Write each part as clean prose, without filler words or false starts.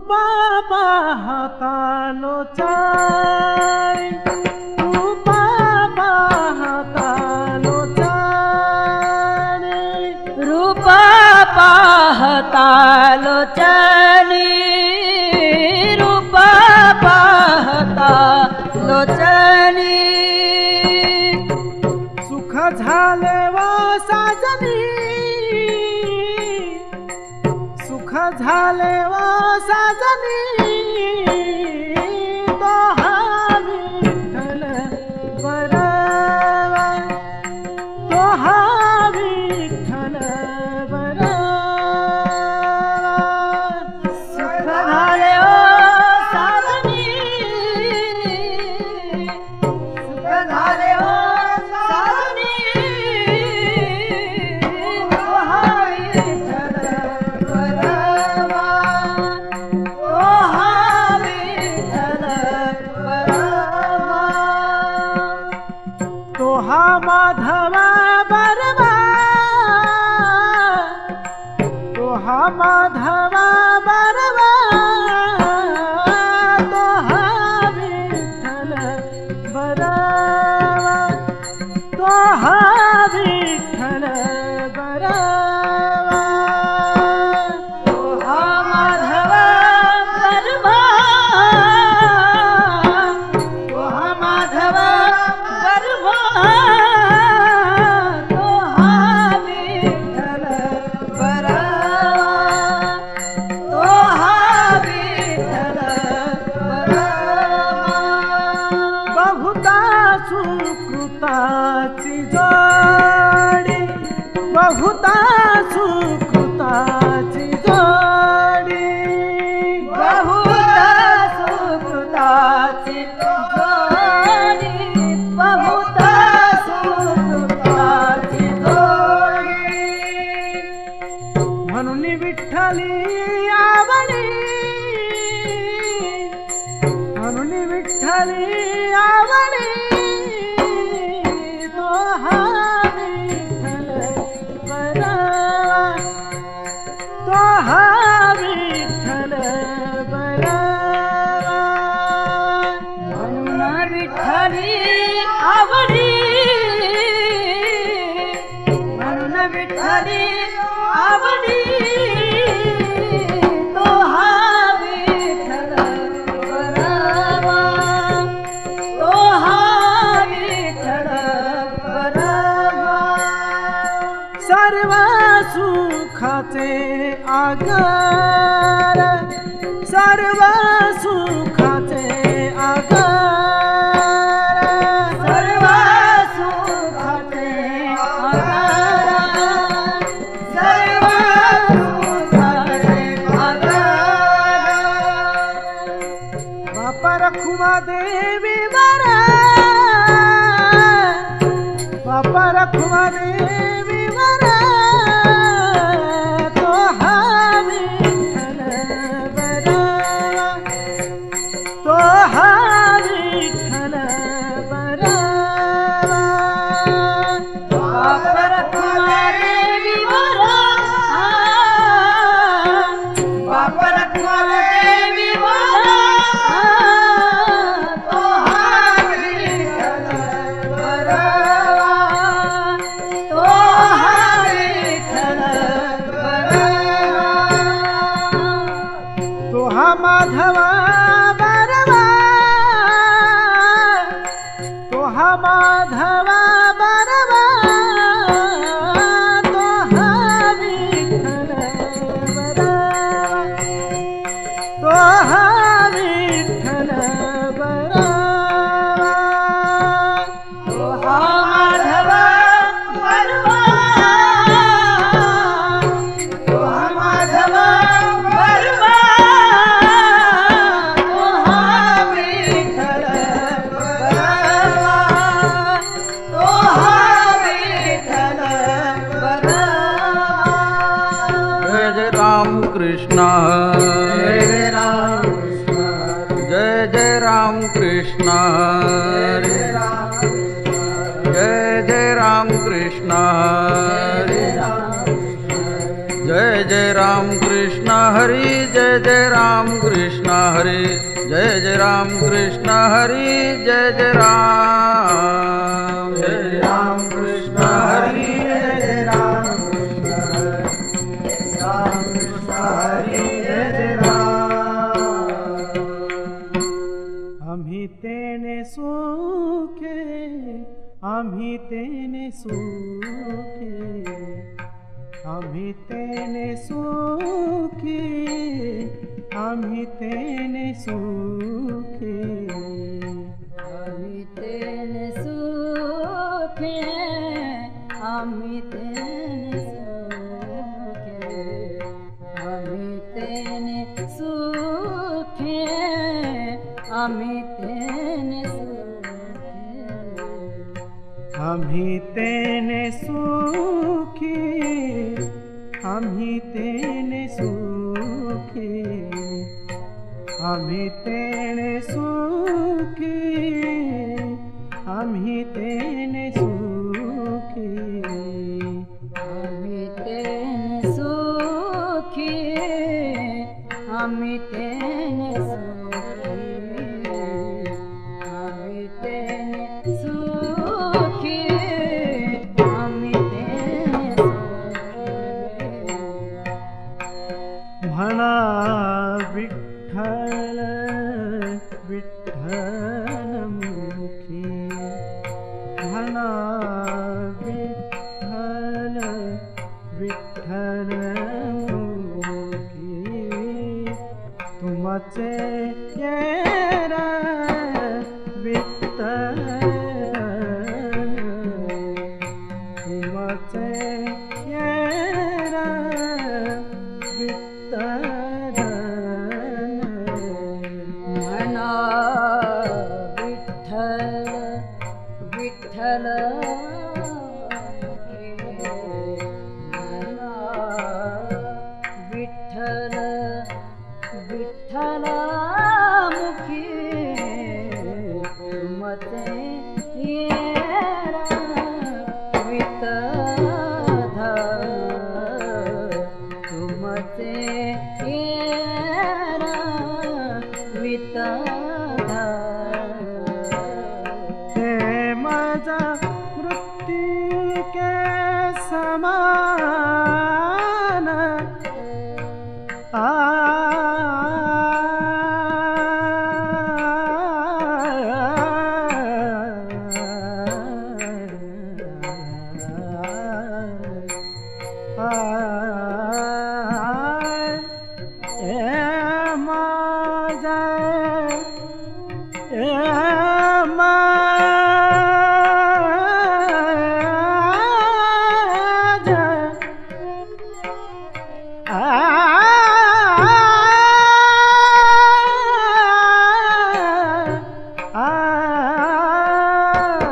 रूपा पाहता लोचारी, रूपा पाहता लोचारी, रूपा पाहता लोचनी, रूपा पाहता लोचनी। सुख झाले व साजनी, सुख झाले व साजनी, तो हा विठ्ठल बरवा, तो हा विठ्ठल बरवा। सुख झाले ओ साजनी, सुख झाले ओ साजनी, तो हा विठ्ठल बरवा, तो हा विठ्ठल बरवा। तो हा माधवा बरवा, तो हा माधवा बरवा, तो हा विठ्ठल बरवा, तो हा विठ्ठल बरवा। तो हा माधव बरवा, तो हा माधव बरवा, तो हा विठ्ठल बरवा, तो हा विठ्ठल बरवा। बहुता सुकृताची जोडी, बहुता सुकृताची जोडी, बहुता सुकृताची जोडी, बहुता सुकृताची जोडी। म्हणून विठ्ठली आवडी, म्हणून विठ्ठली आवडी, तो हा विठ्ठल बरवा, तो हा विठ्ठल बरवा। म्हणून विठ्ठली आवडी, म्हणून विठ्ठली आवडी, तो हा विठ्ठल बरवा, तो हा विठ्ठल बरवा। सर्व सुखाचे आगर, सर्व सुखाचे आगर, सर्व सुखाचे आधार, सर्व सुखाचे आधार। बापा रखुमा देवी बरा, बापा रखुमा देवी बरा, तो हा विठ्ठल बरवा, तो हा विठ्ठल बरवा। बापर देवी बरा, बापर देवी बरा, तो हा विठ्ठल बरवा, तो हा विठ्ठल बरवा। तो हा माधवा बरवा, तो हा माधवा बरवा, तो हा विठ्ठल बरवा, तो हा विठ्ठल बरवा। तो हा माधव बरवा, तो हा माधव बरवा, तो हा विठ्ठल बरवा, तो हा विठ्ठल बरवा। जय जय राम कृष्ण हरे राम, जय जय राम कृष्ण हरे राम, जय जय राम कृष्ण हरे राम, जय जय राम कृष्ण हरि, जय जय राम कृष्ण हरे, जय जय राम कृष्ण हरे, जय जय राम, जय राम कृष्ण हरे, जय राम कृष्ण हरी, जय जय राम। आम्ही तेने सुखे, आम्ही तेने सुखे, आम्ही तेने सुखी, आम्ही तेने सुखी, आम्ही तेने सुखे, आम्ही तेने सुखे, आम्ही तेने सुखे, आम्ही तेने सुखे, आम्ही तेने सुखी, आम्ही तेने सुखी, आम्ही तेने सुखी, आम्ही तेने सुखी, आम्ही तेने सुखी, आम्ही तेने सुखी, आम्ही तेने सुखी, आम्ही तेने सुखी। म्हणा विठ्ठल विठ्ठल मुखी, म्हणा विठ्ठल विठ्ठल मुखी, तुमचे येर विठ्ठल, तुमचे येर विठ्ठल, म्हणा विठ्ठल विठ्ठल म्हणा विठ्ठल विठ्ठल मुखी, तुमचे येरा विठ्ठल, तुमचे येरा विठ्ठल, ते माझा मृत्तिके समान,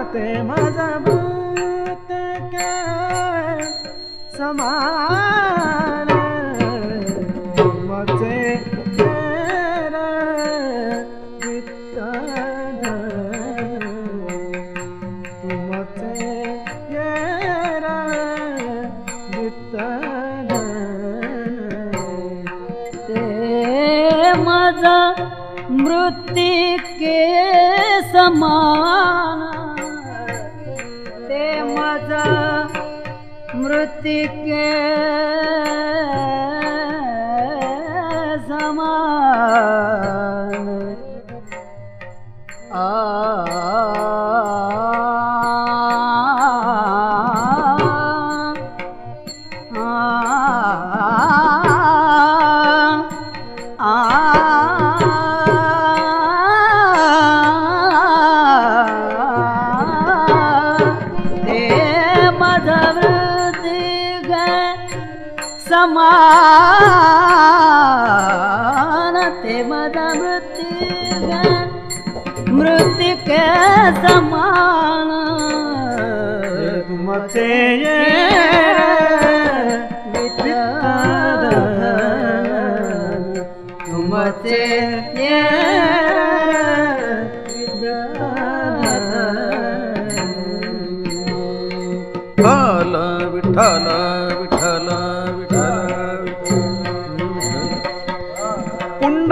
ते माझा मृत्तिके समान, तुमचे येर विठ्ठल, तुमचे येर विठ्ठल, ते माझा मृत्तिके समान, ते माझा मृत्तिके समान, समान, ते माझा मृत्तिके समान, तुमचे येर विठ्ठल, तुमचे येर विठ्ठल विठ्ठल विठ्ठल विठ्ठल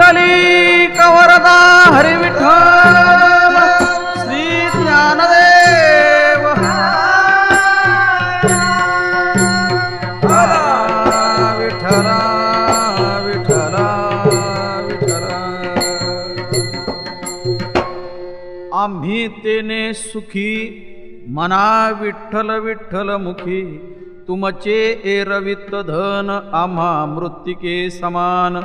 विठ्ठली कवरदा हरी विठ्ठल श्री ज्ञानदेव विठ्ठला विठ्ठला विठ्ठला आम्ही तेने सुखी मना विठ्ठल विठ्ठल मुखी तुमचे एरवित धन आम्हा मृत्तिके समान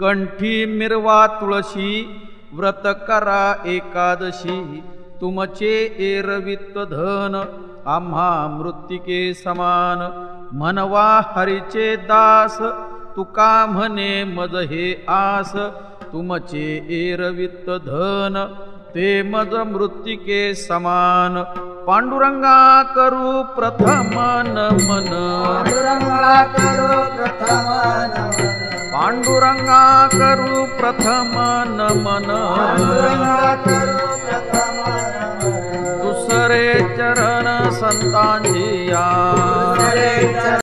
कंठी मिरवा तुळशी व्रत करा एकादशी तुमचे एरवित धन आम्हा मृत्तिके समान म्हणवा हरीचे दास तुका म्हणे मज हे आस तुमचे एरवित धन ते मज मृत्तिके समान पांडुरंगा करू प्रथम नमन पांडुरंगा करो प्रथम नमन पांडुरंगा करू प्रथम नमन पांडुरंगा करो प्रथम नमन दुसरे चरण संतांची या